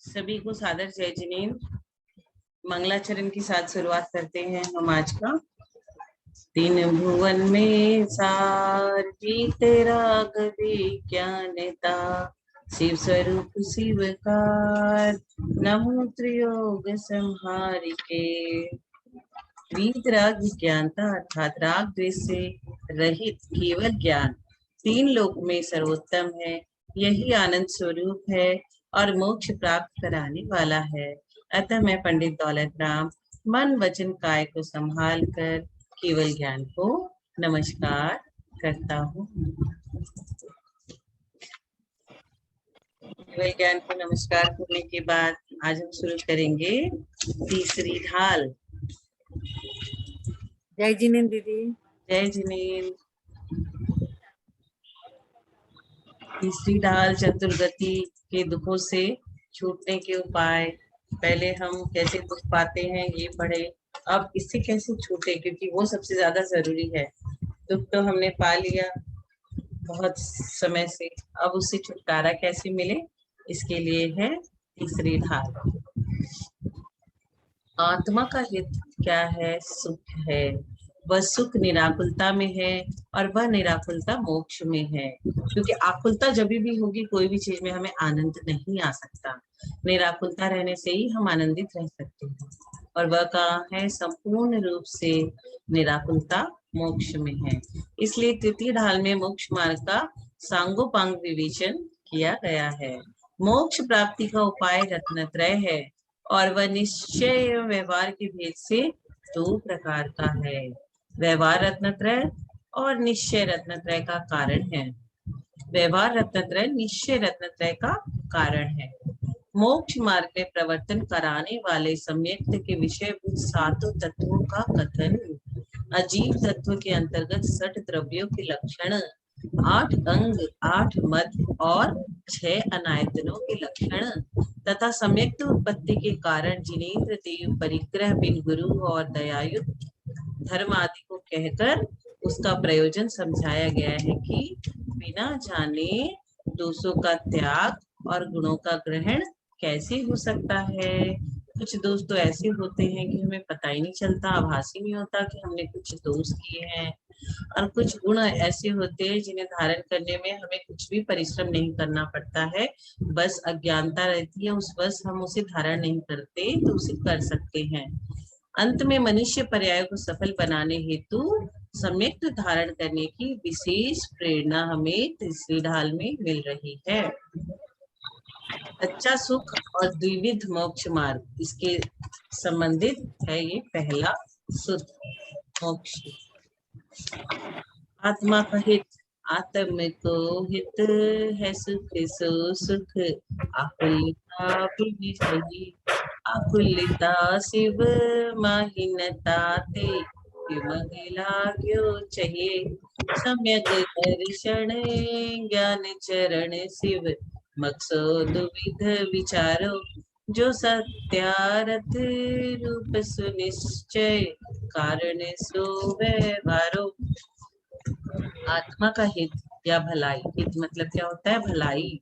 सभी को सादर जय जिनेन्द्र। मंगलाचरण के साथ शुरुआत करते हैं हम आज का। तीन भुवन में सार तेरा विज्ञानता, शिव स्वरूप शिवकार, नमो त्रियोग संहार के। वीत राग विज्ञानता अर्थात राग द्वेष से रहित केवल ज्ञान तीन लोक में सर्वोत्तम है। यही आनंद स्वरूप है और मोक्ष प्राप्त कराने वाला है। अतः मैं पंडित दौलत राम मन वचन काय को संभाल कर केवल ज्ञान को नमस्कार करता हूँ। केवल ज्ञान को नमस्कार करने के बाद आज हम शुरू करेंगे तीसरी ढाल। जय जिनेन्द्र दीदी। जय जिनेन्द्र। तीसरी ढाल चतुर्गति के दुखों से छूटने के उपाय। पहले हम कैसे दुख पाते हैं ये पढ़े, अब इससे कैसे छूटे, क्योंकि वो सबसे ज्यादा जरूरी है। दुख तो हमने पा लिया बहुत समय से, अब उससे छुटकारा कैसे मिले, इसके लिए है तीसरी ढाल। आत्मा का हित क्या है? सुख है। वह सुख निराकुलता में है और वह निराकुलता मोक्ष में है। क्योंकि आकुलता जब भी होगी कोई भी चीज में हमें आनंद नहीं आ सकता। निराकुलता रहने से ही हम आनंदित रह सकते हैं, और वह कहाँ है? संपूर्ण रूप से निराकुलता मोक्ष में है। इसलिए तृतीय ढाल में मोक्ष मार्ग का सांगोपांग विवेचन किया गया है। मोक्ष प्राप्ति का उपाय रत्नत्रय है और वह निश्चय एवं व्यवहार के भेद से दो प्रकार का है। व्यवहार रत्नत्रय और निश्चय रत्नत्रय का कारण है। व्यवहार रत्नत्रय निश्चय रत्नत्रय का कारण है। मोक्ष मार्ग में प्रवर्तन कराने वाले सम्यक्त के विषयभूत सातों तत्वों का कथन। अजीव तत्व के अंतर्गत 60 द्रव्यों के लक्षण, 8 अंग, 8 मद और 6 अनायतनों के लक्षण तथा सम्यक्त उत्पत्ति के कारण जिनेन्द्र देव परिग्रह बिन गुरु और दयायुक्त धर्म आदि को कहकर उसका प्रयोजन समझाया गया है कि बिना जाने दोषों का त्याग और गुणों का ग्रहण कैसे हो सकता है। कुछ दोष तो ऐसे होते हैं कि हमें पता ही नहीं चलता, आभास ही नहीं होता कि हमने कुछ दोष किए हैं, और कुछ गुण ऐसे होते हैं जिन्हें धारण करने में हमें कुछ भी परिश्रम नहीं करना पड़ता है, बस अज्ञानता रहती है, उस बस हम उसे धारण नहीं करते तो उसे कर सकते हैं। अंत में मनुष्य पर्याय को सफल बनाने हेतु सम्यक्त धारण करने की विशेष प्रेरणा हमें तीसरी ढाल में मिल रही है। सच्चा सुख और द्विविध मोक्ष मार्ग, इसके संबंधित है ये पहला सुख मोक्ष। आत्मा का हित। आत्म को हित है सुख सो सुख, आकुलता सही आकुलिता शिव माहिनता ते महिला क्यों चाहिए। सम्यक दर्शन ज्ञान चरण शिव मकसद विध विचारो, जो सत्यारथ रूप सुनिश्चय कारण सो व्यवहारो। आत्मा का हित या भलाई, हित मतलब क्या होता है? भलाई।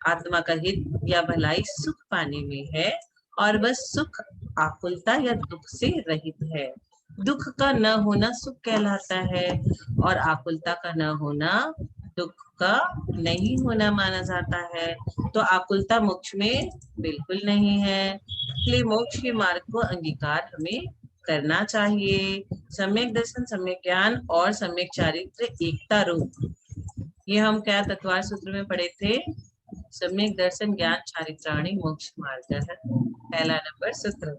आत्मा का हित या भलाई सुख पाने में है और वह सुख आकुलता या दुख से रहित है। दुख का न होना सुख कहलाता है और आकुलता का न होना दुख का नहीं होना माना जाता है। तो आकुलता मोक्ष में बिल्कुल नहीं है, इसलिए मोक्ष के मार्ग को अंगीकार हमें करना चाहिए। सम्यक दर्शन, सम्यक ज्ञान और सम्यक चारित्र एकता रूप, ये हम क्या तत्वार सूत्र में पढ़े थे? सम्यक दर्शन ज्ञान चारित्राणि मोक्ष मार्ग है, पहला नंबर सूत्र।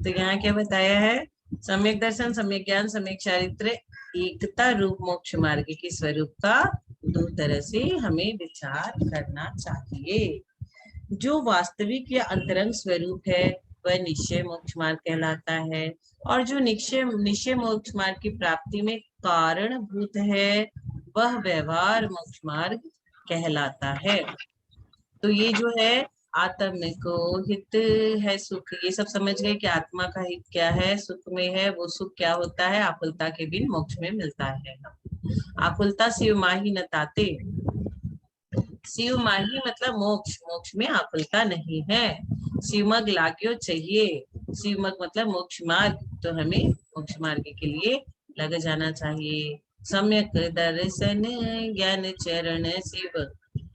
तो यहाँ क्या बताया है? सम्यक दर्शन, सम्यक ज्ञान, सम्यक चारित्र एकता रूप मोक्ष मार्ग के स्वरूप का दो तरह से हमें विचार करना चाहिए। जो वास्तविक या अंतरंग स्वरूप है वह निश्चय मोक्ष मार्ग कहलाता है, और जो निश्चय मोक्ष मार्ग की प्राप्ति में कारण भूत है वह व्यवहार मोक्ष मार्ग कहलाता है। तो ये जो है आत्म को हित है सुख, ये सब समझ गए कि आत्मा का हित क्या है, सुख में है। वो सुख क्या होता है? आकुलता के बिन मोक्ष में मिलता है। आकुलता शिव माही न ताते, शिव माही मतलब मोक्ष, मोक्ष में आकुलता नहीं है। शिवमग लाग्यो चाहिए, शिवमग मतलब मोक्ष मार्ग, तो हमें मोक्ष मार्ग के लिए लग जाना चाहिए। सम्यक दर्शन ज्ञान चरण शिव,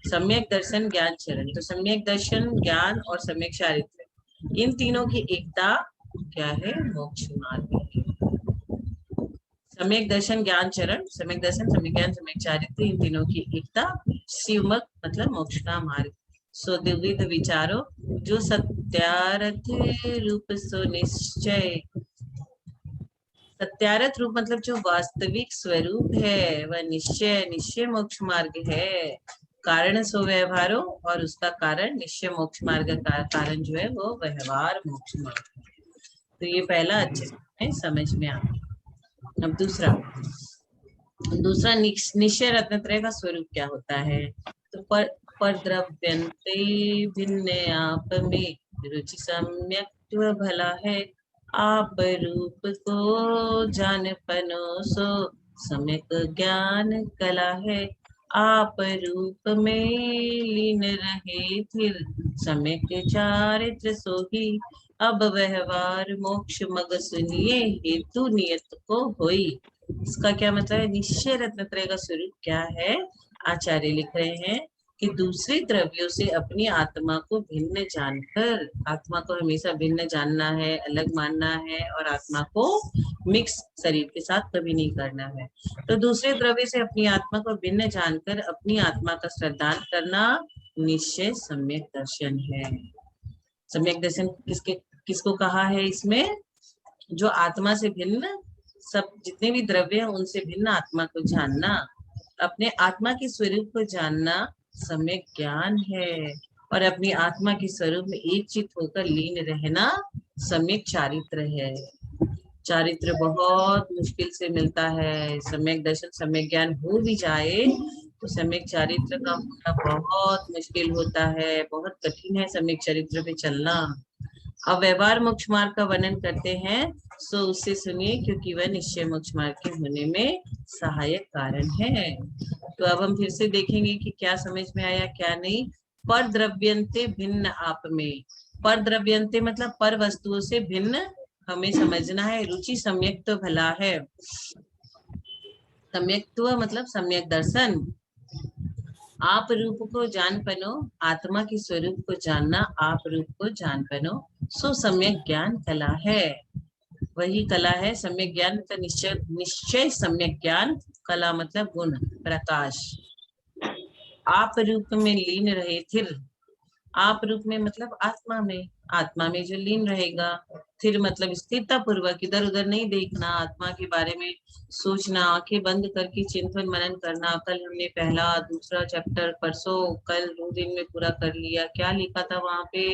सम्यक दर्शन ज्ञान चरण, तो सम्यक दर्शन ज्ञान और सम्यक चारित्र, इन तीनों की एकता क्या है? मोक्ष मार्ग है। सम्यक दर्शन ज्ञान चरण, सम्यक दर्शन सम्यक ज्ञान सम्यक चारित्र, इन तीनों की एकता शिवमग मतलब मोक्ष का मार्ग। सो द्विविध विचारो जो सत्यारथ रूप सो निश्चय, सत्यारथ रूप मतलब जो वास्तविक स्वरूप है वह निश्चय, निश्चय मोक्ष मार्ग है। कारण सो व्यवहारो, और उसका कारण निश्चय मोक्ष मार्ग का कारण जो है वो व्यवहार मोक्ष मार्ग है। तो ये पहला अच्छे से समझ में आ। अब दूसरा निश्चय रत्नत्रय का स्वरूप क्या होता है? तो पर द्रव्यंते भिन्न आप में रुचि सम्यक भला है, आप रूप को जान पनो सो सम्यक ज्ञान कला है, आप रूप में लीन रहे फिर सम्यक चारित्र सोही, अब व्यवहार मोक्ष मग सुनिए हेतु नियत को होई। इसका क्या मतलब है? निश्चय रत्नत्रय का स्वरूप क्या है? आचार्य लिख रहे हैं कि दूसरे द्रव्यों से अपनी आत्मा को भिन्न जानकर, आत्मा को हमेशा भिन्न जानना है, अलग मानना है, और आत्मा को मिक्स शरीर के साथ कभी नहीं करना है। तो दूसरे द्रव्य से अपनी आत्मा को भिन्न जानकर अपनी आत्मा का श्रद्धान करना निश्चय सम्यक दर्शन है। सम्यक दर्शन किसको कहा है? इसमें जो आत्मा से भिन्न, सब जितने भी द्रव्य हैं उनसे भिन्न आत्मा को जानना, अपने आत्मा के स्वरूप को जानना सम्यक ज्ञान है, और अपनी आत्मा के स्वरूप में एक चित होकर लीन रहना सम्यक चारित्र है। चारित्र बहुत मुश्किल से मिलता है। सम्यक दर्शन सम्यक ज्ञान हो भी जाए तो सम्यक चारित्र का होना बहुत मुश्किल होता है, बहुत कठिन है सम्यक चरित्र पे चलना। अब व्यवहार मोक्ष मार्ग का वर्णन करते हैं, सो उससे सुनिए, क्योंकि वह निश्चय मोक्ष मार्ग के होने में सहायक कारण है। तो अब हम फिर से देखेंगे कि क्या समझ में आया क्या नहीं। पर द्रव्यंते भिन्न आप में, पर द्रव्यंते मतलब पर वस्तुओं से भिन्न हमें समझना है। रुचि सम्यक तो भला है, सम्यक्त्व मतलब सम्यक दर्शन, आप रूप को जान पनो, आत्मा के स्वरूप को जानना, आप रूप को जान पनो, सो सम्यक ज्ञान कला है। वही कला है सम्यक ज्ञान, मतलब निश्चय, निश्चय सम्यक ज्ञान, कला मतलब गुण प्रकाश। आप रूप में लीन रहे थिर, आप रूप में मतलब आत्मा में, आत्मा में जो लीन रहेगा, फिर मतलब स्थिरता पूर्वक इधर उधर नहीं देखना, आत्मा के बारे में सोचना, आंखें बंद करके चिंतन मनन करना। कल हमने पहला दूसरा चैप्टर परसों कल 2 दिन में पूरा कर लिया। क्या लिखा था वहां पे?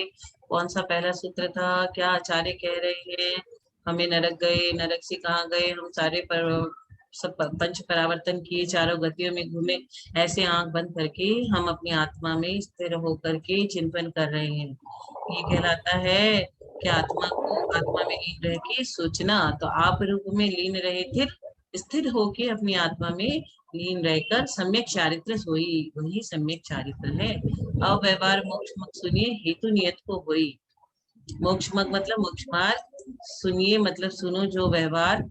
कौन सा पहला सूत्र था? क्या आचार्य कह रहे हैं? हमें नरक गए, नरक से कहाँ गए, हम सारे पर सब पंच परावर्तन किए, चारों गतियों में घूमे, ऐसे आंख बंद करके हम अपनी आत्मा में स्थिर होकर के चिंतन कर रहे हैं। ये कहलाता है कि आत्मा को आत्मा में लीन रह के सोचना। तो आप रूप में लीन रहे थे, स्थिर होके अपनी आत्मा में लीन रहकर सम्यक चारित्र सोई, वही सम्यक चारित्र है। अव्यवहार मोक्ष मग सुनिए हेतु नियत को होई। मोक्ष मग मतलब मोक्ष मार्ग, सुनिए मतलब सुनो जो व्यवहार,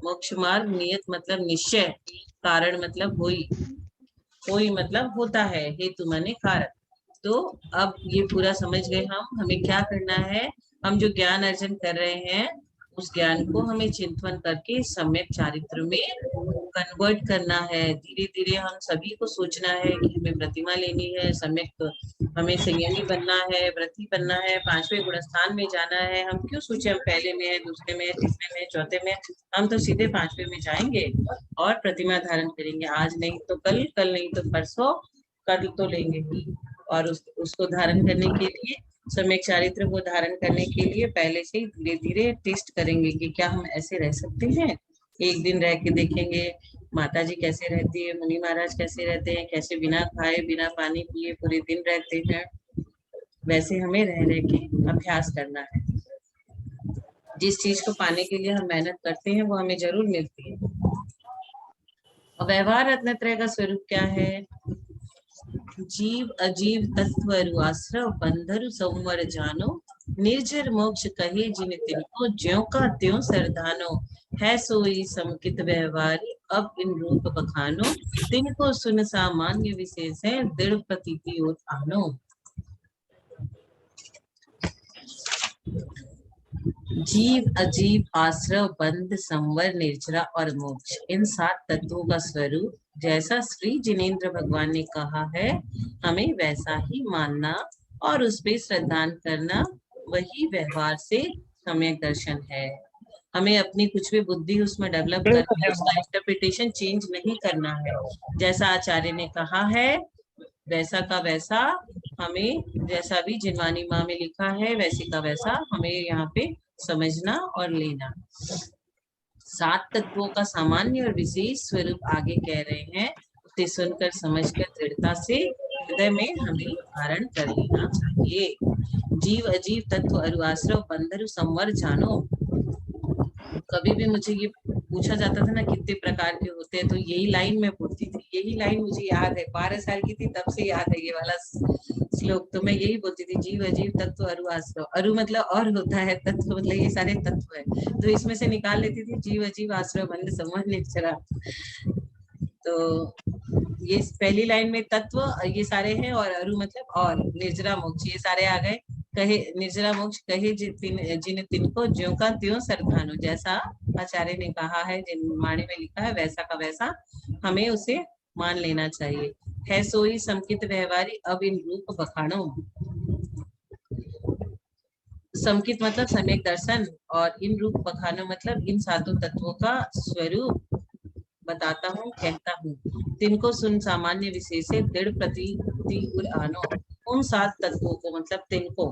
मोक्ष मार्ग, नियत मतलब निश्चय, कारण मतलब होई, होई मतलब होता है, हेतु माने कारण। तो अब ये पूरा समझ गए हम, हमें क्या करना है? हम जो ज्ञान अर्जन कर रहे हैं उस ज्ञान को हमें चिंतन करके सम्यक चारित्र में कन्वर्ट करना है। धीरे धीरे हम सभी को सोचना है कि हमें प्रतिमा लेनी है, सम्यक हमें संयमी बनना है, व्रती बनना है, 5वें गुणस्थान में जाना है। हम क्यों सोचे हम पहले में है, दूसरे में है, तीसरे में है, चौथे में है? हम तो सीधे 5वें में जाएंगे और प्रतिमा धारण करेंगे। आज नहीं तो कल, कल नहीं तो परसों, कल तो लेंगे ही। और उसको धारण करने के लिए, सम्यक चारित्र को धारण करने के लिए पहले से ही धीरे धीरे टेस्ट करेंगे कि क्या हम ऐसे रह सकते हैं। एक दिन रह के देखेंगे माता जी कैसे रहती है, मुनि महाराज कैसे रहते हैं, कैसे बिना खाए बिना पानी पिए पूरे दिन रहते हैं। वैसे हमें रह रह के अभ्यास करना है। जिस चीज को पाने के लिए हम मेहनत करते हैं वो हमें जरूर मिलती है। और व्यवहार रत्नत्रय का स्वरूप क्या है? जीव अजीव तत्व आश्रव बंधरु संवर जानो, निर्जर मोक्ष कहे जिन तिनको, ज्यों का त्यों सरदानो, है सोई समकित व्यवहारी, अब इन रूप बखानो, तिनको सुन सामान्य विशेष है, दृढ़ प्रतीति ओत आनो। जीव अजीव आश्रव बंध संवर निर्जरा और मोक्ष, इन 7 तत्वों का स्वरूप जैसा श्री जिनेन्द्र भगवान ने कहा है, हमें वैसा ही मानना और उस पे श्रद्धान करना, वही व्यवहार से सम्यक दर्शन है। हमें अपनी कुछ भी बुद्धि उसमें डेवलप करके उसका इंटरप्रिटेशन चेंज नहीं करना है। जैसा आचार्य ने कहा है वैसा का वैसा हमें, जैसा भी जिनवानी माँ में लिखा है वैसे का वैसा हमें यहाँ पे समझना और लेना। 7 तत्वों का सामान्य और विशेष स्वरूप आगे कह रहे हैं, उसे सुनकर समझकर दृढ़ता से हृदय में हमें धारण कर लेना चाहिए। जीव अजीव तत्व अरु आश्रव बंधरु संवर जानो। कभी भी मुझे ये पूछा जाता था ना कितने प्रकार के होते हैं, तो यही लाइन मैं बोलती थी, यही लाइन मुझे याद है, 12 साल की थी तब से याद है ये वाला श्लोक। तो मैं यही बोलती थी, जीव अजीव तत्व अरु आश्रव, अरु मतलब और होता है, तत्व मतलब ये सारे तत्व है, तो इसमें से निकाल लेती थी जीव अजीव आश्रव बंध संवर निर्जरा। तो ये पहली लाइन में तत्व ये सारे हैं, और अरु मतलब और, निर्जरा मोक्ष ये सारे आ गए। कहे निर्जरा मोक्ष कहे जिन तिनको ज्यों का त्यों सरधानो, जैसा आचार्य ने कहा है, जिन वाणी में लिखा है वैसा का वैसा हमें उसे मान लेना चाहिए। है सोई समकित व्यवहारी, अब इन रूप बखानो। समकित मतलब सम्यक दर्शन, और इन रूप बखानो मतलब इन 7 तत्वों का स्वरूप बताता हूँ, कहता हूँ। तिनको सुन सामान्य विशेष से दृढ़ प्रतीति आनो। उन 7 तत्वों को मतलब तिनको,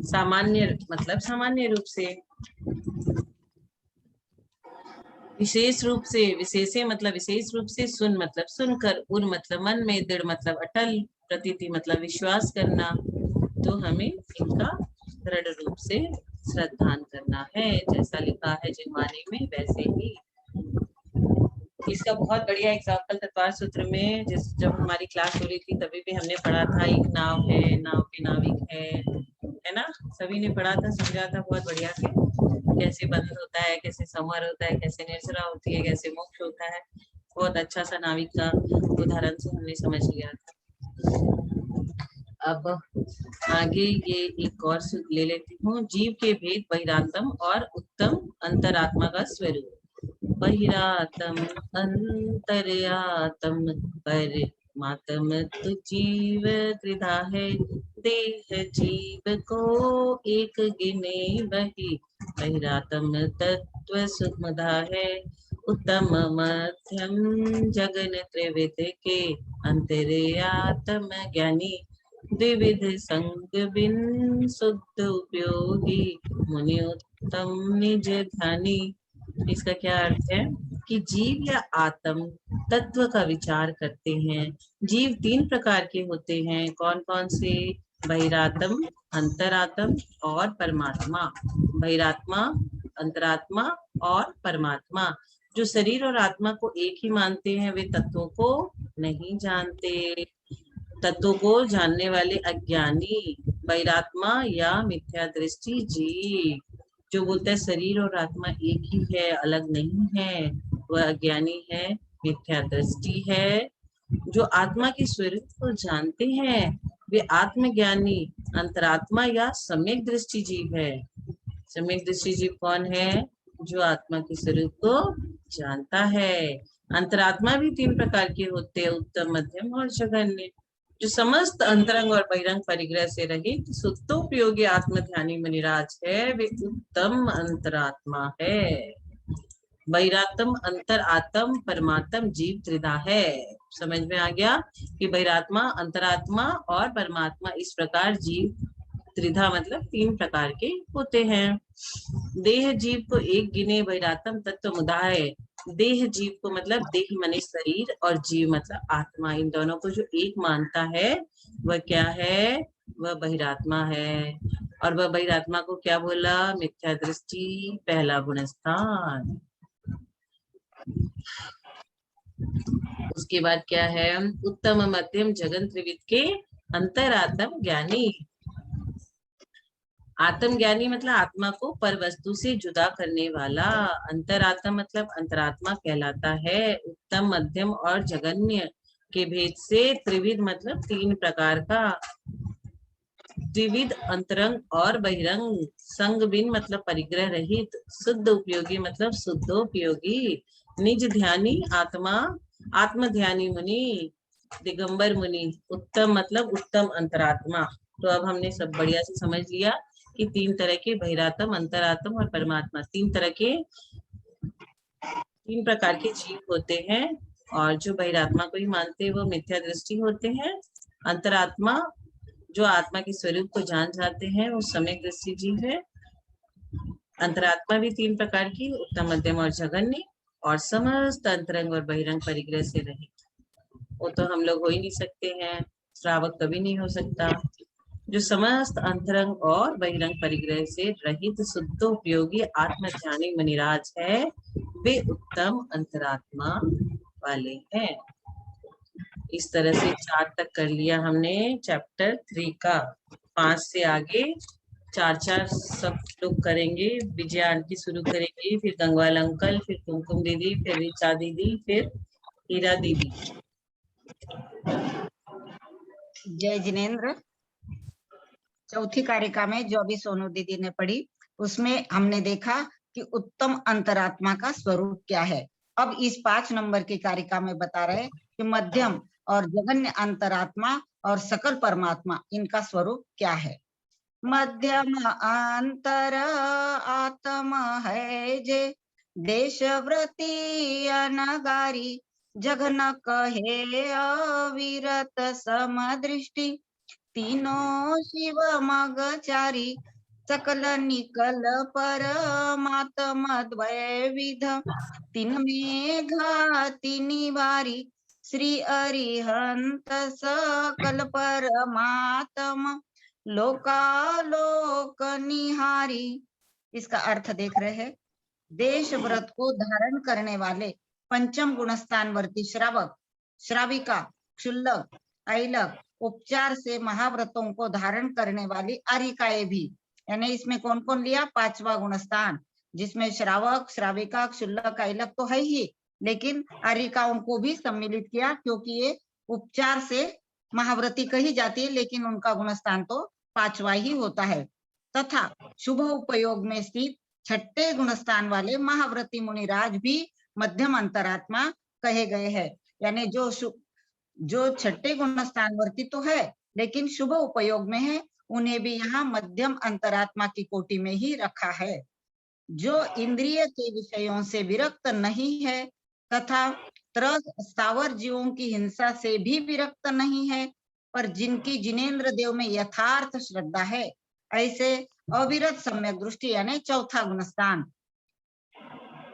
सामान्य मतलब सामान्य रूप से, विशेष रूप से, विशेषे मतलब विशेष रूप से, सुन मतलब सुनकर, उर मतलब मन में, दृढ़ मतलब अटल, प्रतीति मतलब विश्वास करना। तो हमें इनका दृढ़ रूप से श्रद्धान करना है, जैसा लिखा है जिनवाणी में वैसे ही। इसका बहुत बढ़िया एग्जाम्पल तत्वार सूत्र में जब हमारी क्लास हो रही थी तभी भी हमने पढ़ा था, एक नाव है, नाव के नाविक है ना, सभी ने पढ़ा था, समझा था बहुत बढ़िया से, कैसे बंध होता है, कैसे समर होता है, कैसे निर्जरा होती है, कैसे मोक्ष होता है। बहुत अच्छा सा नाविक का उदाहरण से हमने समझ लिया था। अब आगे ये एक और ले लेती हूँ। जीव के भेद बहिरात्म और उत्तम अंतरात्मा का स्वरूप। बहिरातम अंतर्यातम परमात्म तो जीव त्रिधा है, देह जीव को एक गिने वही, बहिरातम तत्व सुखमधा है, उत्तम मध्यम जगन त्रिविध के, अंतर्यात्म ज्ञानी, द्विविध संग बिन शुद्ध उपयोगी, मुनि उत्तम निज ध्यानी। इसका क्या अर्थ है कि जीव या आत्म तत्व का विचार करते हैं। जीव 3 प्रकार के होते हैं, कौन कौन से? बहिरात्म, अंतरात्म और परमात्मा। बहिरात्मा, अंतरात्मा और परमात्मा। जो शरीर और आत्मा को एक ही मानते हैं वे तत्वों को नहीं जानते। तत्वों को जानने वाले अज्ञानी बहिरात्मा या मिथ्या दृष्टि जीव। जो बोलता है शरीर और आत्मा एक ही है, अलग नहीं है, वह अज्ञानी है, मिथ्या दृष्टि है। जो आत्मा के स्वरूप को जानते हैं वे आत्मज्ञानी, अंतरात्मा या सम्यक दृष्टि जीव है। सम्यक दृष्टि जीव कौन है? जो आत्मा के स्वरूप को जानता है। अंतरात्मा भी 3 प्रकार के होते हैं, उत्तम, मध्यम और जघन्य। जो समस्त अंतरंग और बहिरंग परिग्रह से रहित सुप्तोपयोगी आत्म ध्यानी मनिराज है, वे उत्तम अंतरात्मा है। बहिरात्म, अंतर आत्म, परमात्म जीव त्रिधा है। समझ में आ गया कि बहिरात्मा, अंतरात्मा और परमात्मा इस प्रकार जीव त्रिधा मतलब 3 प्रकार के होते हैं। देह जीव को एक गिने, बहिरात्म तत्व मुदाय। देह जीव को मतलब देह मने शरीर, और जीव मतलब आत्मा, इन दोनों को जो एक मानता है वह क्या है? वह बहिरात्मा है। और वह बहिरात्मा को क्या बोला? मिथ्या दृष्टि, पहला गुणस्थान। उसके बाद क्या है? उत्तम मध्यम जगन त्रिविध के अंतरात्म ज्ञानी। आत्मज्ञानी मतलब आत्मा को पर वस्तु से जुदा करने वाला। अंतरात्मा मतलब अंतरात्मा कहलाता है। उत्तम, मध्यम और जघन्य के भेद से त्रिविध मतलब तीन प्रकार का। द्विविध अंतरंग और बहिरंग। संग बिन मतलब परिग्रह रहित। शुद्ध उपयोगी मतलब शुद्धोपयोगी। निज ध्यानी आत्मा, आत्म ध्यानी मुनि, दिगंबर मुनि। उत्तम मतलब उत्तम अंतरात्मा। तो अब हमने सब बढ़िया से समझ लिया कि तीन तरह के बहिरात्म, अंतरात्म और परमात्मा, तीन प्रकार के जीव होते हैं। और जो बहिरात्मा को ही मानते हैं वो मिथ्या दृष्टि होते हैं। अंतरात्मा जो आत्मा के स्वरूप को जान जाते हैं वो सम्यक दृष्टि जीव है। अंतरात्मा भी तीन प्रकार की, उत्तम, मध्यम और जघन्य, और समस्त अंतरंग और बहिरंग परिग्रह से रहित। वो तो हम लोग हो ही नहीं सकते हैं, श्रावक कभी नहीं हो सकता। जो समस्त अंतरंग और बहिरंग परिग्रह से रहित शुद्ध उपयोगी आत्मज्ञानी मुनिराज है, वे उत्तम अंतरात्मा वाले हैं। इस तरह से 4 तक कर लिया हमने चैप्टर 3 का। 5 से आगे 4 सब लोग करेंगे। विजया आंटी शुरू करेंगे, फिर गंगवाल अंकल, फिर कुमकुम दीदी, फिर ऋचा दीदी, फिर हीरा दीदी। जय जिनेन्द्र। चौथी कारिका में जो अभी सोनू दीदी ने पढ़ी उसमें हमने देखा कि उत्तम अंतरात्मा का स्वरूप क्या है। अब इस 5 नंबर की कारिका में बता रहे कि मध्यम और जघन्य अंतरात्मा और सकल परमात्मा, इनका स्वरूप क्या है। मध्यम अंतर आत्मा है जे, देशव्रती अनगारी, जघन कहे अविरत समदृष्टि, तीनों शिव मगचारी, सकल निकल परमात्मा द्वय विध, तीन मेघा तीनी बारी, श्री अरिहंत सकल परमात्मा, लोकालोक निहारी। इसका अर्थ देख रहे हैं। देश व्रत को धारण करने वाले पंचम गुणस्थानवर्ती श्रावक, श्राविका, क्षुल्लक, ऐलक, उपचार से महाव्रतों को धारण करने वाली आरिकाएं भी, यानी इसमें कौन कौन लिया, 5वां गुणस्थान, जिसमें श्रावक, श्राविका, क्षुल्लक, ऐलक तो है ही, लेकिन आरिकाओं को भी सम्मिलित किया क्योंकि ये उपचार से महाव्रती कही जाती है, लेकिन उनका गुणस्थान तो 5वां ही होता है। तथा शुभ उपयोग में स्थित 6ठे गुणस्थान वाले महाव्रती मुनिराज भी मध्यम अंतरात्मा कहे गए हैं। यानी जो 6ठे गुणस्थानवर्ती तो है लेकिन शुभ उपयोग में है, उन्हें भी यहाँ मध्यम अंतरात्मा की कोटि में ही रखा है। जो इंद्रिय के विषयों से विरक्त नहीं है तथा त्रस स्थावर जीवों की हिंसा से भी विरक्त नहीं है, पर जिनकी जिनेन्द्र देव में यथार्थ श्रद्धा है, ऐसे अविरत सम्यक दृष्टि यानी चौथा गुणस्थान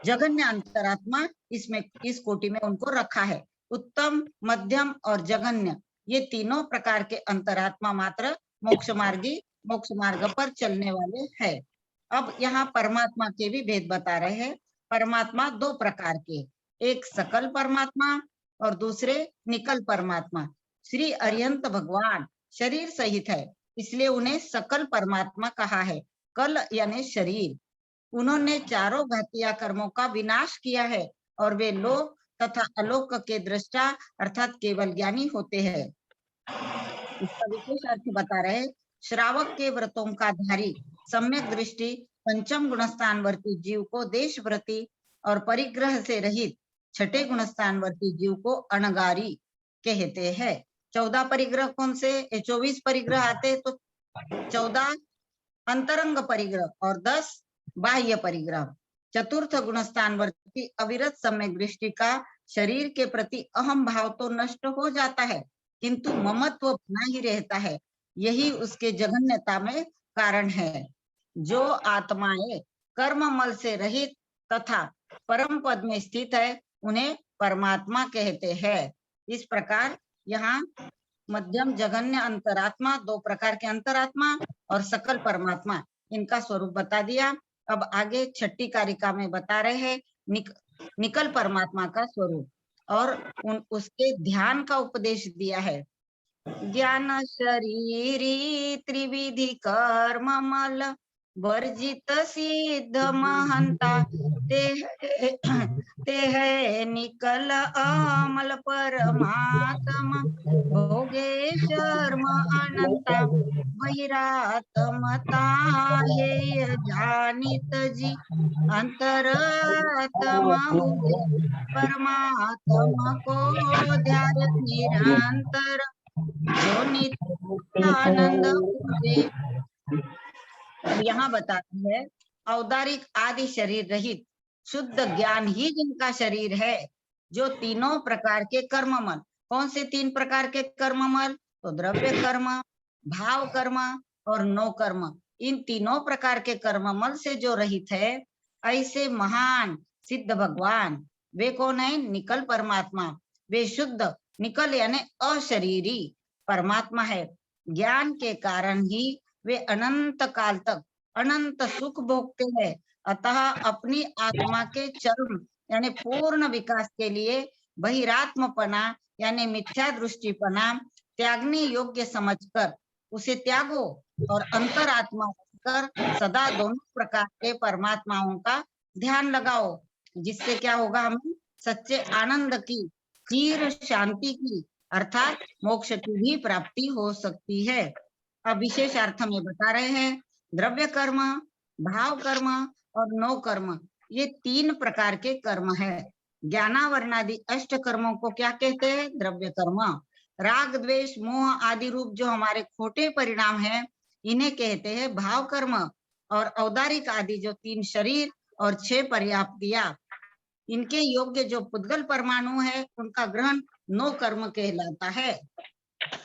जघन्य अंतरात्मा, इसमें इस कोटि में उनको रखा है। उत्तम, मध्यम और जघन्य ये तीनों प्रकार के अंतरात्मा मात्र मोक्ष मार्ग पर चलने वाले हैं। अब यहाँ परमात्मा के भी भेद बता रहे हैं। परमात्मा 2 प्रकार के, एक सकल परमात्मा और दूसरे निकल परमात्मा। श्री अरिहंत भगवान शरीर सहित है, इसलिए उन्हें सकल परमात्मा कहा है। कल यानी शरीर। उन्होंने चारों घातिया कर्मों का विनाश किया है और वे लोक तथा अलोक के दृष्टा अर्थात केवल ज्ञानी होते हैं। इसका विशेष अर्थ बता रहे, श्रावक के व्रतों का धारी सम्यक दृष्टि पंचम गुणस्थानवर्ती जीव को देशव्रती और परिग्रह से रहित 6ठे गुणस्थानवर्ती जीव को अणगारी कहते हैं। 14 परिग्रह कौन से, 24 परिग्रह आते तो 14 अंतरंग परिग्रह और 10 बाह्य परिग्रह। चतुर्थ गुणस्थानवर्ती अविरत सम्यक दृष्टि का शरीर के प्रति अहम भाव तो नष्ट हो जाता है किंतु ममत्व बना ही रहता है, यही उसके जघन्यता में कारण है। जो आत्माएं कर्म मल से रहित तथा परम पद में स्थित है उन्हें परमात्मा कहते हैं। इस प्रकार यहाँ मध्यम जघन्य अंतरात्मा, 2 प्रकार के अंतरात्मा और सकल परमात्मा, इनका स्वरूप बता दिया। अब आगे 6ठी कारिका में बता रहे हैं निकल परमात्मा का स्वरूप और उसके ध्यान का उपदेश दिया है। ज्ञान शरीरी त्रिविधि कर्म मल वर्जित सिद्ध महंता ते ते है निकल अमल परमात्मा भोगे शर्म अनंता बहिरात्मता ये जानित जी अंतरात्मा हुए परमात्मा को ध्यान निरंतर जो नित्य आनंद मुझे। अब यहाँ बताती है औदारिक आदि शरीर रहित शुद्ध ज्ञान ही जिनका शरीर है, जो तीनों प्रकार के कर्ममल। कौन से तीन प्रकार के कर्ममल? तो द्रव्य कर्म, भाव कर्म और नो कर्म। इन तीनों प्रकार के कर्ममल से जो रहित है, ऐसे महान सिद्ध भगवान वे कौन है? निकल परमात्मा। वे शुद्ध निकल यानी अशरीरी परमात्मा है। ज्ञान के कारण ही वे अनंत काल तक अनंत सुख भोगते हैं। अतः अपनी आत्मा के चरम यानी पूर्ण विकास के लिए बहिरात्मपना यानी मिथ्या दृष्टिपना त्यागने योग्य समझकर उसे त्यागो और अंतरात्मा कर सदा दोनों प्रकार के परमात्माओं का ध्यान लगाओ, जिससे क्या होगा? हमें सच्चे आनंद की, चिर शांति की अर्थात मोक्ष की भी प्राप्ति हो सकती है। अब विशेष अर्थ में बता रहे हैं द्रव्य कर्म, भाव कर्म और नो कर्म, ये तीन प्रकार के कर्म है। ज्ञानावरणादि अष्ट कर्मों को क्या कहते हैं? द्रव्य कर्म। राग द्वेष मोह आदि रूप जो हमारे खोटे परिणाम हैं, इन्हें कहते हैं भाव कर्म। और औदारिक आदि जो तीन शरीर और 6 पर्याप्तियां, इनके योग्य जो पुद्गल परमाणु है, उनका ग्रहण नो कर्म कहलाता है।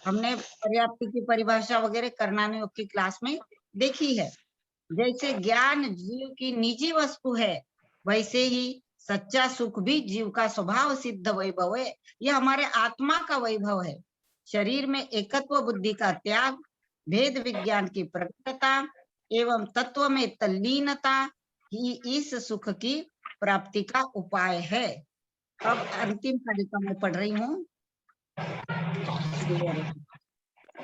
हमने पर्याप्ति की परिभाषा वगैरह करनाने की क्लास में देखी है। जैसे ज्ञान जीव की निजी वस्तु है, वैसे ही सच्चा सुख भी जीव का स्वभाव सिद्ध वैभव है। यह हमारे आत्मा का वैभव है। शरीर में एकत्व बुद्धि का त्याग, भेद विज्ञान की प्रकटता एवं तत्व में तल्लीनता ही इस सुख की प्राप्ति का उपाय है। अब अंतिम कारिका में पढ़ रही हूँ।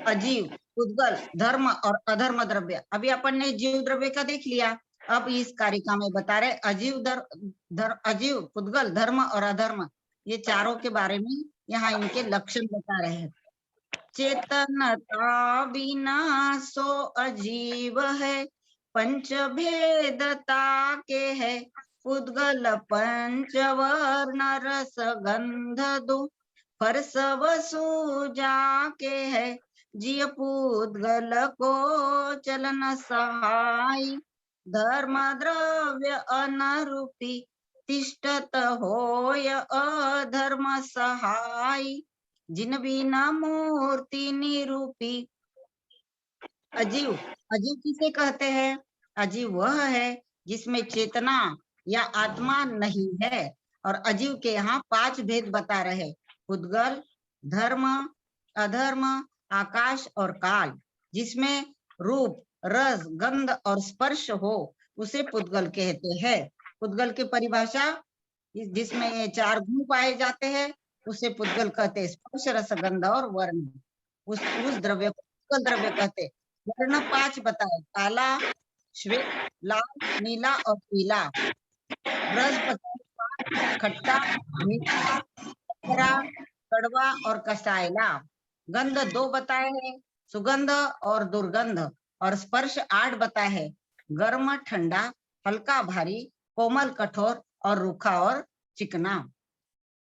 अजीव, उद्गल, धर्म और अधर्म द्रव्य। अभी अपन ने जीव द्रव्य का देख लिया। अब इस कारिका में बता रहे अजीव, उद्गल, धर्म और अधर्म, ये चारों के बारे में यहाँ इनके लक्षण बता रहे हैं। चेतनता बिना सो अजीव है, पंच भेदता के है, उद्गल पंचवर्ण रस गंध दो, फरसव सूजा के है, जिय पूद्गल को चलन सहाय, धर्म द्रव्य अनरूपी तिष्ठत होय अधर्म सहाय, जिन बिना मूर्ति निरूपी। अजीव, अजीव किसे कहते हैं? अजीव वह है जिसमें चेतना या आत्मा नहीं है। और अजीव के यहाँ 5 भेद बता रहे, उद्गल, धर्म, अधर्म, आकाश और काल। जिसमें रूप, रस, गंध और स्पर्श हो उसे पुद्गल कहते हैं। पुद्गल की परिभाषा, जिसमें ये 4 गुण पाए जाते हैं, उसे पुद्गल कहते हैं। स्पर्श, रस, गंध और वर्ण, उस द्रव्य को पुद्गल द्रव्य कहते हैं। वर्ण 5 बताए, काला, श्वेत, लाल, नीला और पीला। रस बताए, खट्टा, मीठा, कड़वा और कसायला। गंध 2 बताए हैं, सुगंध और दुर्गंध। और स्पर्श 8 बताए है, गर्म, ठंडा, हल्का, भारी, कोमल, कठोर और रूखा और चिकना।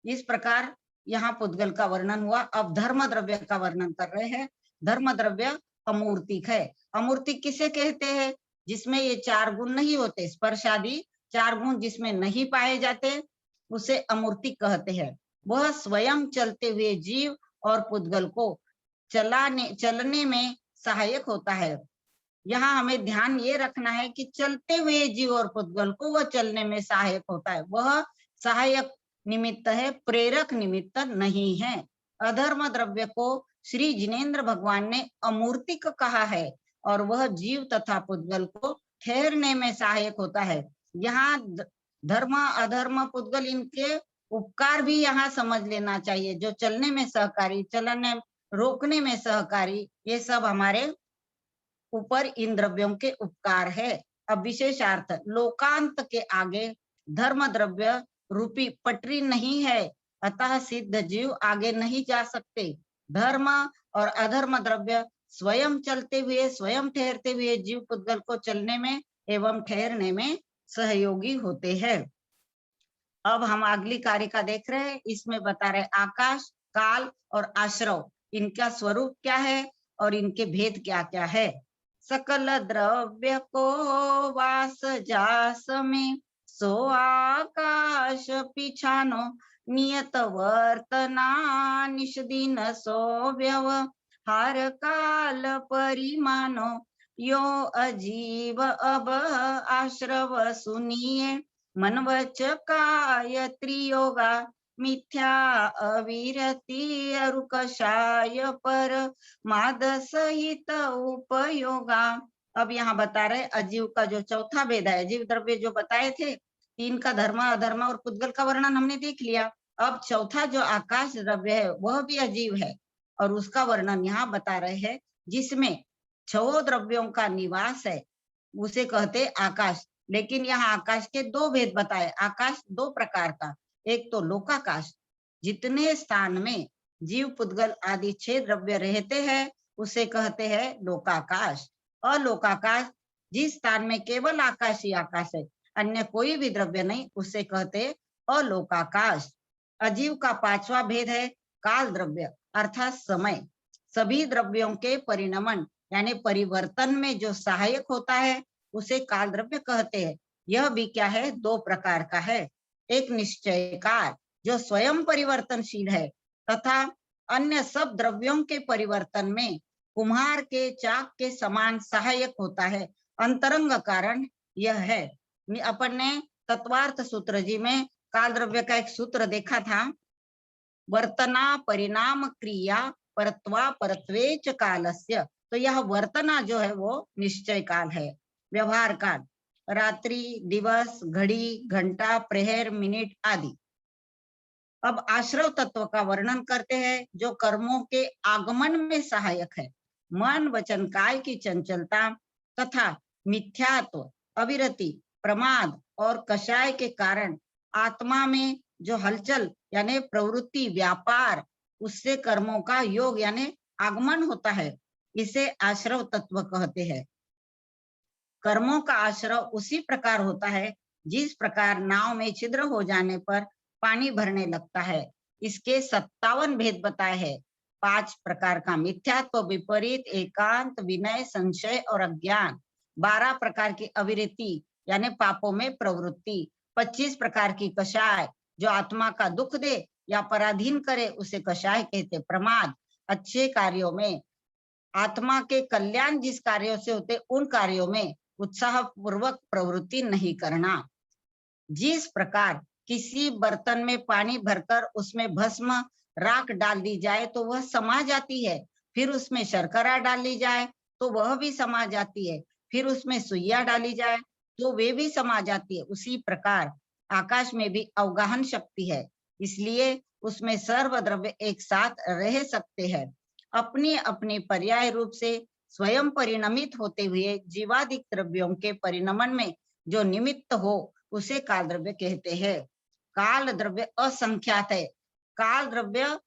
इस प्रकार यहाँ पुद्गल का वर्णन हुआ। अब धर्म द्रव्य का वर्णन कर रहे हैं। धर्म द्रव्य अमूर्तिक है। अमूर्तिक किसे कहते हैं? जिसमें ये 4 गुण नहीं होते, स्पर्श आदि 4 गुण जिसमें नहीं पाए जाते, उसे अमूर्तिक कहते हैं। वह स्वयं चलते हुए जीव और पुद्गल को चलने में सहायक होता है। यहाँ हमें ध्यान ये रखना है कि चलते हुए जीव और पुद्गल को वह चलने में सहायक होता है। वह सहायक निमित्त है, प्रेरक निमित्त नहीं है। अधर्म द्रव्य को श्री जिनेन्द्र भगवान ने अमूर्तिक कहा है और वह जीव तथा पुद्गल को ठहरने में सहायक होता है। यहाँ धर्म, अधर्म, पुद्गल, इनके उपकार भी यहाँ समझ लेना चाहिए, जो चलने में सहकारी, चलने रोकने में सहकारी, ये सब हमारे ऊपर इन द्रव्यों के उपकार है। अब विशेषार्थ, लोकांत के आगे धर्म द्रव्य रूपी पटरी नहीं है, अतः सिद्ध जीव आगे नहीं जा सकते। धर्म और अधर्म द्रव्य स्वयं चलते हुए, स्वयं ठहरते हुए जीव पुद्गल को चलने में एवं ठहरने में सहयोगी होते हैं। अब हम अगली कारिका देख रहे हैं, इसमें बता रहे आकाश, काल और आश्रव, इनका स्वरूप क्या है और इनके भेद क्या क्या है। सकल द्रव्य को वास जास में, सो आकाश पिछानो नियत वर्तना, निश दिन सो व्यवहार काल परिमानो, यो अजीव अब आश्रव सुनिए, मन वच काय त्रियोगा, मिथ्या अविरति अरुकषाय पर माद सहित उपयोगा। अब यहाँ बता रहे अजीव का जो चौथा भेद है, जीव द्रव्य जो बताए थे, तीन का धर्म, अधर्म और पुद्गल का वर्णन हमने देख लिया। अब चौथा जो आकाश द्रव्य है वह भी अजीव है और उसका वर्णन यहाँ बता रहे हैं, जिसमें 6 द्रव्यों का निवास है, उसे कहते आकाश। लेकिन यहाँ आकाश के 2 भेद बताए। आकाश 2 प्रकार का, एक तो लोकाकाश, जितने स्थान में जीव पुद्गल आदि 6 द्रव्य रहते हैं उसे कहते हैं लोकाकाश। अलोकाकाश, जिस स्थान में केवल आकाश ही आकाश है, अन्य कोई भी द्रव्य नहीं, उसे कहते अलोकाकाश। अजीव का 5वां भेद है काल द्रव्य अर्थात समय। सभी द्रव्यों के परिणमन यानी परिवर्तन में जो सहायक होता है उसे काल द्रव्य कहते हैं। यह भी क्या है, 2 प्रकार का है। एक निश्चय काल जो स्वयं परिवर्तनशील है, तथा अन्य सब द्रव्यों के परिवर्तन में कुम्हार के चाक के समान सहायक होता है। अंतरंग कारण यह है। अपन ने तत्वार्थ सूत्र जी में काल द्रव्य का एक सूत्र देखा था, वर्तना परिणाम क्रिया परत्वा परत्वेच कालस्य। तो यह वर्तना जो है वो निश्चय काल है, व्यवहार काल, रात्रि, दिवस, घड़ी, घंटा, प्रहर, मिनट आदि। अब आश्रव तत्व का वर्णन करते हैं, जो कर्मों के आगमन में सहायक है। मन वचन काय की चंचलता तथा मिथ्यात्व, अविरति, प्रमाद और कषाय के कारण आत्मा में जो हलचल यानी प्रवृत्ति, व्यापार, उससे कर्मों का योग यानी आगमन होता है, इसे आश्रव तत्व कहते हैं। कर्मों का आश्रव उसी प्रकार होता है जिस प्रकार नाव में छिद्र हो जाने पर पानी भरने लगता है। इसके 57 भेद बताए हैं। 5 प्रकार का मिथ्यात्व, विपरीत, एकांत, विनय, संशय और अज्ञान। 12 प्रकार की अविरति यानी पापों में प्रवृत्ति। 25 प्रकार की कषाय जो आत्मा का दुख दे या पराधीन करे उसे कषाय कहते। प्रमाद, अच्छे कार्यों में, आत्मा के कल्याण जिस कार्यों से होते उन कार्यों में उत्साह पूर्वक प्रवृत्ति नहीं करना। जिस प्रकार किसी बर्तन में पानी भरकर उसमें भस्म, राख डाल दी जाए तो वह समा जाती है, फिर उसमें शर्करा डाल दी जाए तो वह भी समा जाती है, फिर उसमें सुइया डाली जाए तो वे भी समा जाती है, उसी प्रकार आकाश में भी अवगाहन शक्ति है, इसलिए उसमें सर्व द्रव्य एक साथ रह सकते हैं। अपनी अपनी पर्याय रूप से स्वयं परिणमित होते हुए जीवादिक द्रव्यों के परिणमन में जो निमित्त हो उसे काल द्रव्य कहते हैं। काल द्रव्य असंख्यात है। काल द्रव्य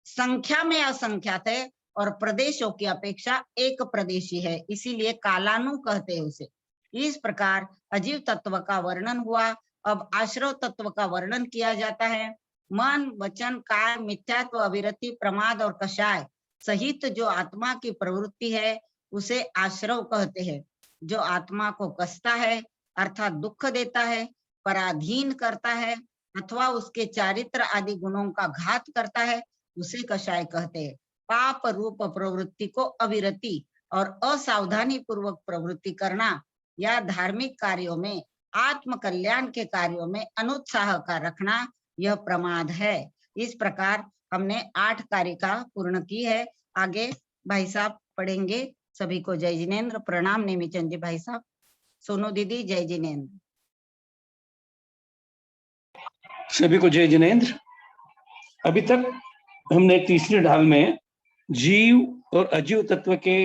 संख्या में असंख्यात है और प्रदेशों की अपेक्षा एक प्रदेशी है, इसीलिए कालानु कहते हैं उसे। इस प्रकार अजीव तत्व का वर्णन हुआ। अब आश्रव तत्व का वर्णन किया जाता है। मन, वचन, काय, मिथ्यात्व, अविरति, प्रमाद और कषाय सहित जो आत्मा की प्रवृत्ति है उसे आश्रव कहते हैं। जो आत्मा को कसता है अर्थात दुख देता है, पराधीन करता है अथवा उसके चारित्र आदि गुणों का घात करता है उसे कषाय कहते हैं। पाप रूप प्रवृत्ति को अविरति और असावधानी पूर्वक प्रवृत्ति करना या धार्मिक कार्यों में, आत्म कल्याण के कार्यों में अनुत्साह का रखना यह प्रमाद है। इस प्रकार हमने 8 कारिका पूर्ण की है। आगे भाई साहब पढ़ेंगे। सभी को जय जिनेन्द्र। प्रणाम नेमीचंद जी भाई साहब। सोनू दीदी जय जिनेन्द्र। सभी को जय जिनेन्द्र। अभी तक हमने तीसरी ढाल में जीव और अजीव तत्व के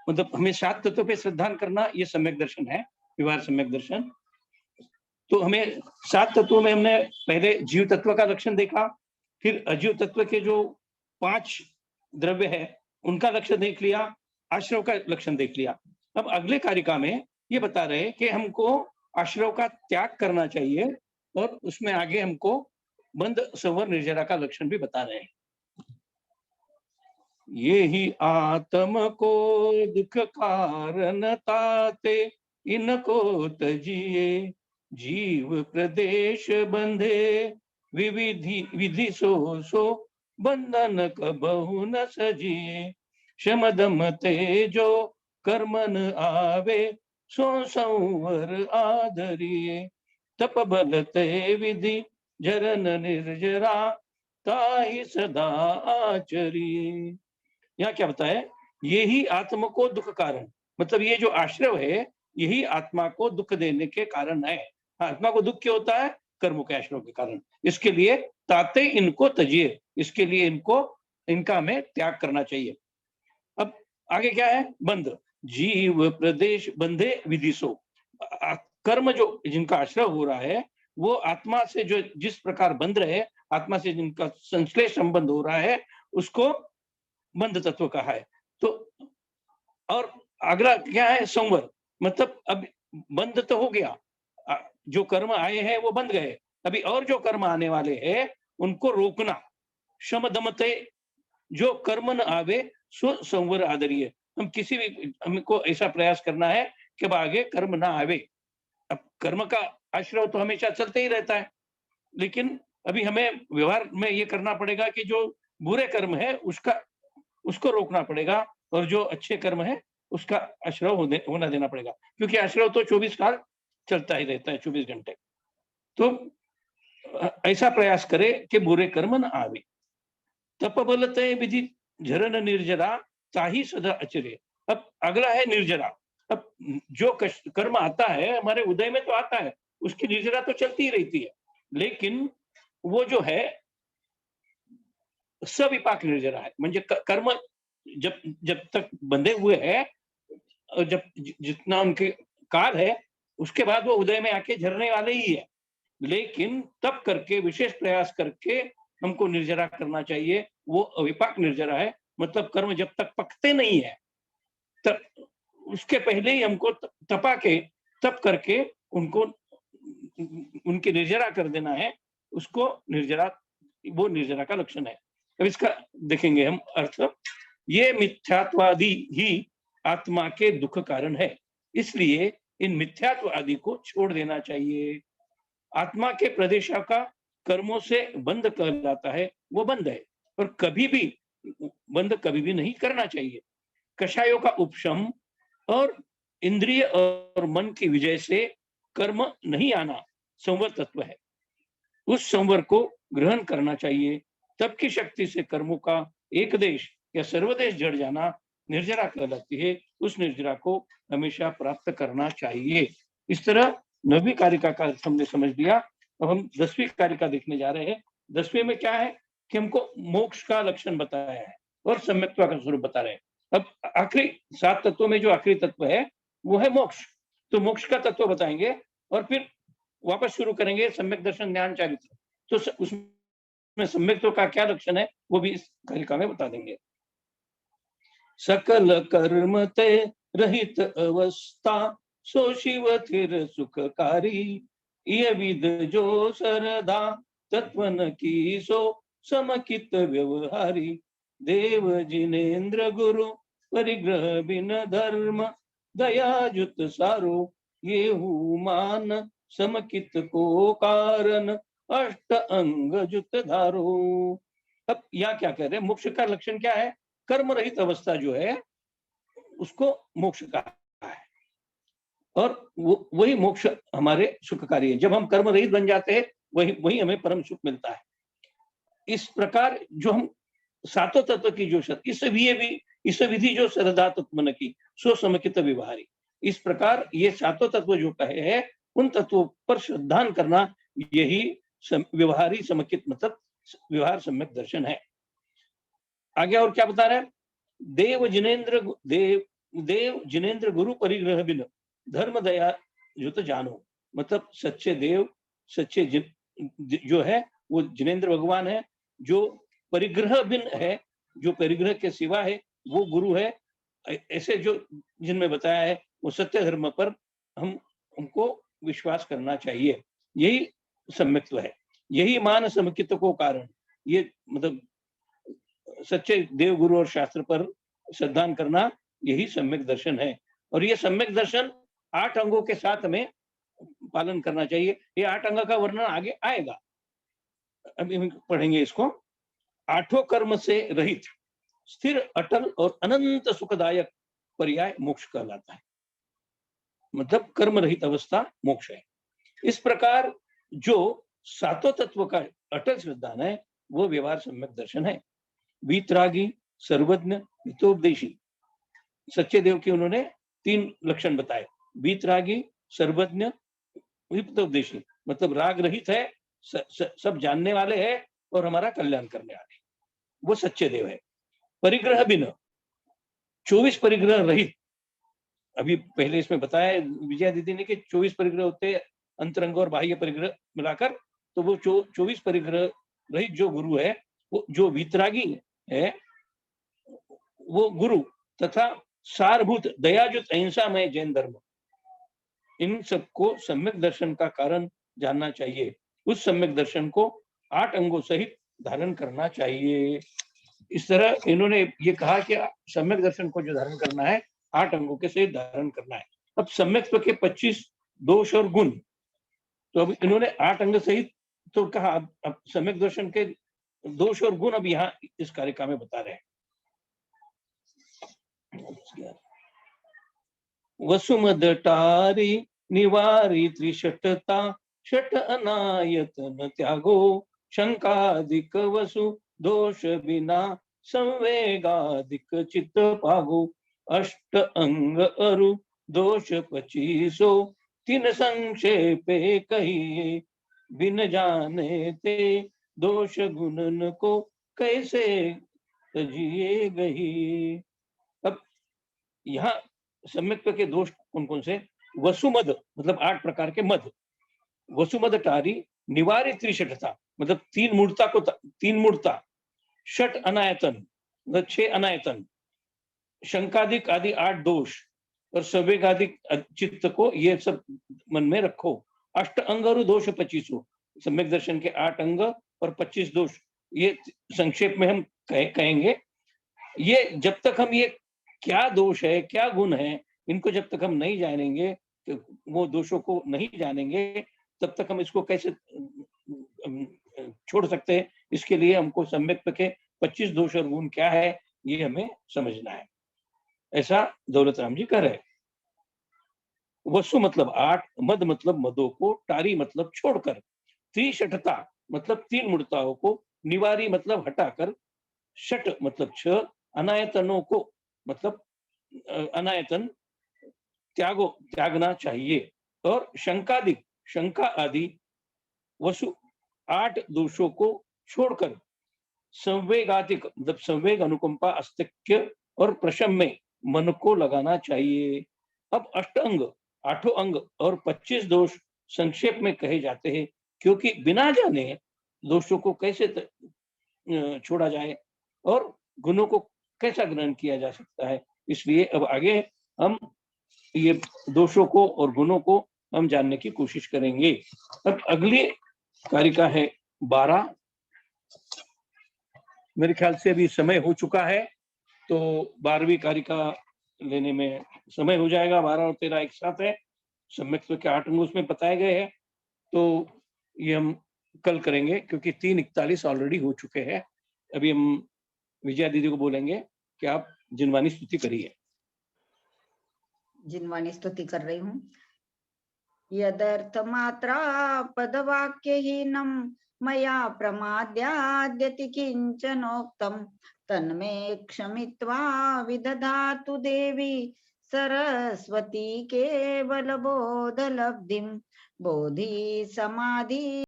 मतलब हमें 7 तत्वों पे श्रद्धान करना, ये सम्यक दर्शन है, व्यवहार सम्यक दर्शन। तो हमें 7 तत्वों में हमने पहले जीव तत्व का लक्षण देखा, फिर अजीव तत्व के जो 5 द्रव्य है उनका लक्षण देख लिया, आश्रव का लक्षण देख लिया। अब अगले कारिका में ये बता रहे हैं कि हमको आश्रव का त्याग करना चाहिए, और उसमें आगे हमको बंध संवर निर्जरा का लक्षण भी बता रहे हैं। ये ही आत्म को दुख कारण ताते, इनको तजिए जीव प्रदेश बंधे, विविधि विधि सो बंधन कबहु न सजिए, शम दम तेजो कर्मन आवे, सो संवर आदरिए, तप बल ते विधि जरन निर्जरा, ताहि सदा आचरिए। यहाँ क्या बताया, यही आत्मा को दुख कारण, मतलब ये जो आश्रव है यही आत्मा को दुख देने के कारण है। आत्मा को दुख क्यों होता है? कर्मों के आश्रव के कारण। इसके लिए ताते इनको तजिए, इसके लिए इनको इनका हमें त्याग करना चाहिए। अब आगे क्या है? बंध जीव प्रदेश बंधे विदिशो, कर्म जो जिनका आश्रय हो रहा है वो आत्मा से जो जिस प्रकार बंध रहे, आत्मा से जिनका संश्लेष संबंध हो रहा है उसको बंध तत्व कहा है। तो और अगला क्या है? संवर, मतलब अब बंध तो हो गया, जो कर्म आए हैं वो बंध गए, अभी और जो कर्म आने वाले हैं उनको रोकना। शम दमते, जो कर्म न आवे सो संवर आदरिय, हम किसी भी हमको ऐसा प्रयास करना है कि अब आगे कर्म ना आवे। अब कर्म का आश्रय तो हमेशा चलते ही रहता है, लेकिन अभी हमें व्यवहार में ये करना पड़ेगा कि जो बुरे कर्म है उसको रोकना पड़ेगा, और जो अच्छे कर्म है उसका आश्रय होना देना पड़ेगा, क्योंकि आश्रय तो 24 काल चलता ही रहता है, 24 घंटे। तो ऐसा प्रयास करे कि बुरे कर्म न आवे। तप बलते विधि झरन निर्जरा, ताही सदा आचर्य। अब अगला है निर्जरा। अब जो कर्म आता है हमारे उदय में तो आता है, उसकी निर्जरा तो चलती ही रहती है, लेकिन वो जो है सविपाक निर्जरा है, म्हणजे कर्म जब तक बंधे हुए हैं, जब जितना उनके काल है उसके बाद वो उदय में आके झरने वाले ही है, लेकिन तब करके विशेष प्रयास करके हमको निर्जरा करना चाहिए। वो अविपाक निर्जरा है, मतलब कर्म जब तक पकते नहीं है तब उसके पहले ही हमको तपा के तप करके उनको उनकी निर्जरा कर देना है, उसको निर्जरा, वो निर्जरा का लक्षण है। अब इसका देखेंगे हम अर्थ। ये मिथ्यात्वादि ही आत्मा के दुख कारण है, इसलिए इन मिथ्यात्व आदि को छोड़ देना चाहिए। आत्मा के प्रदेशा का कर्मों से बंध कहलाता है, वो बंद है, और कभी भी बंद कभी भी नहीं करना चाहिए। कषायों का उपशम और इंद्रिय और मन की विजय से कर्म नहीं आना संवर तत्व है, उस संवर को ग्रहण करना चाहिए। तब की शक्ति से कर्मों का एक देश या सर्वदेश जड़ जाना निर्जरा कहलाती है, उस निर्जरा को हमेशा प्राप्त करना चाहिए। इस तरह 9वीं कारिका का अर्थ हमने समझ लिया। अब हम 10वीं कारिका देखने जा रहे हैं। 10वीं में क्या है कि हमको मोक्ष का लक्षण बताया है और सम्यक्त्व का स्वरूप बता रहे हैं। अब आखिरी 7 तत्वों में जो आखिरी तत्व है वो है मोक्ष, तो मोक्ष का तत्व बताएंगे और फिर वापस शुरू करेंगे सम्यक दर्शन ज्ञान चारित्र। तो उसमें सम्यक्त्व का क्या लक्षण है वो भी इस कारिका में बता देंगे। सकल कर्म ते रहित अवस्था, सो शिव थिर सुखकारी, ये विद जो सरदा तत्वन की सो समकित व्यवहारी, देव जिनेन्द्र गुरु परिग्रह बिन धर्म, दया जुत सारो ये मान, समकित को कारण अष्ट अंग जुत धारो। अब यहाँ क्या कह रहे हैं, मोक्ष का लक्षण क्या है? कर्म रहित अवस्था जो है उसको मोक्ष कहा है, और वही मोक्ष हमारे सुखकारी है। जब हम कर्म रहित बन जाते हैं वही हमें परम सुख मिलता है। इस प्रकार जो हम 7 तत्व की जो इस विधि जो सरदा तत्व की सो समकित व्यवहारी, इस प्रकार ये 7 तत्व जो कहे हैं उन तत्वों पर श्रद्धान करना, यही व्यवहारी समकित मतलब व्यवहार सम्यक दर्शन है। आगे और क्या बता रहे हैं? देव जिनेन्द्र गुरु परिग्रह बिन धर्म दया युत जानो। मतलब सच्चे देव, सच्चे जो है वो जिनेन्द्र भगवान है, जो परिग्रह बिन है, जो परिग्रह के सिवा है वो गुरु है। ऐसे जो जिनमें बताया है वो सत्य धर्म पर हमको विश्वास करना चाहिए। यही सम्यक्त्व है, यही मान समकित को कारण। ये मतलब सच्चे देव गुरु और शास्त्र पर श्रद्धा करना, यही सम्यक दर्शन है। और ये सम्यक दर्शन 8 अंगों के साथ में पालन करना चाहिए। ये 8 अंग का वर्णन आगे आएगा, अभी हम पढ़ेंगे इसको। 8 कर्म से रहित स्थिर अटल और अनंत सुखदायक पर्याय मोक्ष कहलाता है। मतलब कर्म रहित अवस्था मोक्ष है। इस प्रकार जो सातों तत्व का अटल श्रद्धा है वो व्यवहार सम्यक दर्शन है। वीतरागी, सर्वज्ञ, हितोपदेशी, सच्चे देव के उन्होंने 3 लक्षण बताए। वीतरागी, सर्वज्ञ, हितोपदेशी, मतलब राग रहित है, सब जानने वाले हैं और हमारा कल्याण करने वाले, वो सच्चे देव है। परिग्रह बिन, 24 परिग्रह रहित। अभी पहले इसमें बताया विजया दीदी ने कि 24 परिग्रह होते हैं, अंतरंग और बाह्य परिग्रह मिलाकर। तो वो 24 परिग्रह रहित जो गुरु है, वो जो वीतरागी है वो गुरु, तथा सारभूत दयाजुत अहिंसामय जैन धर्म, इन सबको सम्यक दर्शन का कारण जानना चाहिए। उस सम्यक दर्शन को 8 अंगों सहित धारण करना चाहिए। इस तरह इन्होंने ये कहा कि सम्यक दर्शन को जो धारण करना है 8 अंगों के सहित धारण करना है। अब सम्यक्त्व के 25 दोष और गुण, तो अब इन्होंने 8 अंग सहित तो कहा, अब सम्यक दर्शन के दोष और गुण अब यहाँ इस कारिका में बता रहे हैं। वसुमदटारी निवारी त्रिशटता, शट अनायतन त्यागो, शंकादिक वसु दोष बिना, संवेगादिक चित्त पागो, अष्ट अंग अरु दोष 25 तीन संक्षेपे कहिए, बिन जाने ते दोष गुणन को कैसे तजिए गही। अब यहाँ सम्यक्त्व के दोष कौन कौन से? वसुमद मतलब 8 प्रकार के मद, वसुमद टारी, निवारित त्रिशटता मतलब 3 मूर्ता, षट अनायतन मतलब 6 अनायतन, शंकादिक आदि 8 दोष, और संवेगादिक चित्त को ये सब मन में रखो। अष्ट अंग और दोष 25, सम्यक दर्शन के 8 अंग और 25 दोष, ये संक्षेप में हम कहेंगे। ये जब तक हम ये क्या दोष है क्या गुण है इनको जब तक हम नहीं जानेंगे, तो वो दोषों को नहीं जानेंगे, तब तक हम इसको कैसे छोड़ सकते हैं। इसके लिए हमको सम्यक्त्व के 25 दोष और गुण क्या है ये हमें समझना है, ऐसा दौलत राम जी कह रहे। वसु मतलब 8, मद मतलब मदों को, टारी मतलब छोड़कर, त्रिशटता मतलब 3 मूर्ताओं को, निवारी मतलब हटाकर, षट मतलब 6, अनायतनों को मतलब अनायतन त्यागना चाहिए, और शंका आदि वसु 8 दोषों को छोड़कर, संवेगातिक मतलब संवेग, अनुकंपा, अस्तिक्य और प्रशम में मन को लगाना चाहिए। अब अष्टांग 8 अंग और 25 दोष संक्षेप में कहे जाते हैं, क्योंकि बिना जाने दोषों को कैसे छोड़ा जाए और गुणों को कैसा ग्रहण किया जा सकता है। इसलिए अब आगे हम ये दोषों को और गुणों को हम जानने की कोशिश करेंगे। अब अगली कारिका है 12। मेरे ख्याल से अभी समय हो चुका है, तो 12वीं कारिका लेने में समय हो जाएगा। 12 और 13 एक साथ है, सम्यक्त्व के 8 अंग उसमें बताए गए हैं, तो ये हम कल करेंगे, क्योंकि 3:41 ऑलरेडी हो चुके हैं। अभी हम विजया दीदी को बोलेंगे कि आप जिनवानी स्तुति करिए। जिनवानी स्तुति कर रही हूँ। यदर्थ मात्रा पदवाक्यहीनं मया प्रमाद्याद्यति किंचनोक्तं, तन्मे क्षमित्वा विदधातु देवी सरस्वती केवल बोधलब्धिं, बोधि समाधि